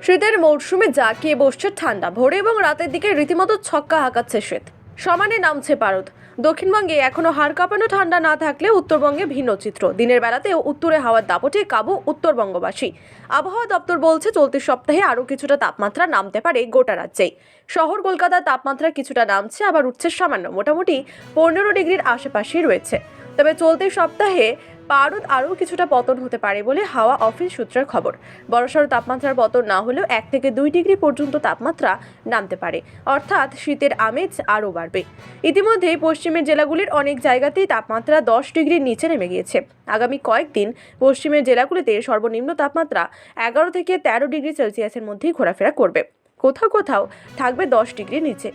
শীতের মৌসুমে জাঁকিয়ে বসছে ঠান্ডা। ভোরে এবং রাতের দিকে রীতিমতো ছক্কা হাঁকাচ্ছে শীত, সমানে নামছে পারদ। দক্ষিণবঙ্গে এখনো হাড় কাঁপানো ঠান্ডা না থাকলে উত্তরবঙ্গে ভিন্ন চিত্র। দিনের বেলাতেও উত্তরে হাওয়ার দাপটে কাবু উত্তরবঙ্গবাসী। আবহাওয়া দপ্তর বলছে চলতি সপ্তাহে আরও কিছুটা তাপমাত্রা নামতে পারে গোটা রাজ্যেই। শহর কলকাতার তাপমাত্রা কিছুটা নামছে, আবার উঠছে সামান্য, মোটামুটি 15 ডিগ্রির আশেপাশেই রয়েছে। তবে চলতি সপ্তাহে পারদ আরও কিছুটা পতন হতে পারে বলে হাওয়া অফিস সূত্রের খবর। বড়সড় তাপমাত্রার পতন না হলেও 1 থেকে 2 ডিগ্রি পর্যন্ত তাপমাত্রা নামতে পারে, অর্থাৎ শীতের আমেজ আরও বাড়বে। ইতিমধ্যেই পশ্চিমের জেলাগুলির অনেক জায়গাতেই তাপমাত্রা 10 ডিগ্রির নিচে নেমে গিয়েছে। আগামী কয়েকদিন পশ্চিমের জেলাগুলিতে সর্বনিম্ন তাপমাত্রা 11 থেকে 13 ডিগ্রি সেলসিয়াসের মধ্যেই ঘোরাফেরা করবে, কোথাও কোথাও থাকবে 10 ডিগ্রির নিচে।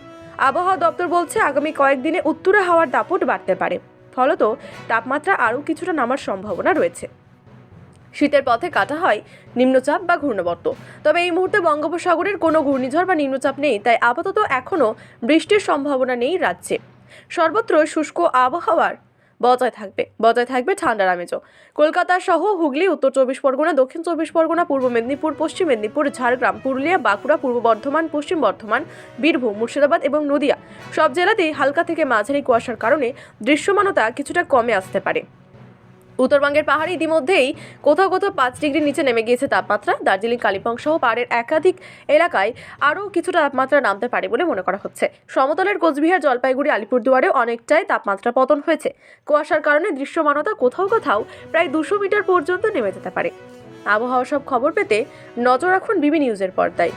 আবহাওয়া দপ্তর বলছে আগামী কয়েকদিনে উত্তরে হাওয়ার দাপট বাড়তে পারে, ফলত তাপমাত্রা আরও কিছুটা নামার সম্ভাবনা রয়েছে। শীতের পথে কাটা হয় নিম্নচাপ বা ঘূর্ণাবর্ত। তবে এই মুহূর্তে বঙ্গোপসাগরের কোনো ঘূর্ণিঝড় বা নিম্নচাপ নেই, তাই আপাতত এখনও বৃষ্টির সম্ভাবনা নেই রাজ্যে। সর্বত্র শুষ্ক আবহাওয়ার বজায় থাকবে ঠান্ডার আমেজও। কলকাতা সহ হুগলি, উত্তর 24 পরগনা, দক্ষিণ 24 পরগনা, পূর্ব মেদিনীপুর, পশ্চিম মেদিনীপুর, ঝাড়গ্রাম, পুরুলিয়া, বাঁকুড়া, পূর্ব বর্ধমান, পশ্চিম বর্ধমান, বীরভূম, মুর্শিদাবাদ এবং নদিয়া সব জেলাতেই হালকা থেকে মাঝারি কুয়াশার কারণে দৃশ্যমানতা কিছুটা কমে আসতে পারে। উত্তরবঙ্গের পাহাড়ে ইতিমধ্যেই কোথাও কোথাও 5 ডিগ্রির নিচে নেমে গিয়েছে তাপমাত্রা। দার্জিলিং, কালিম্পং সহ পাহাড়ের একাধিক এলাকায় আরও কিছুটা তাপমাত্রা নামতে পারে বলে মনে করা হচ্ছে। সমতলের কোচবিহার, জলপাইগুড়ি, আলিপুরদুয়ারে অনেকটাই তাপমাত্রা পতন হয়েছে। কুয়াশার কারণে দৃশ্যমানতা কোথাও কোথাও প্রায় 200 মিটার পর্যন্ত নেমে যেতে পারে। আবহাওয়া সব খবর পেতে নজর রাখুন বিবি নিউজের পর্দায়।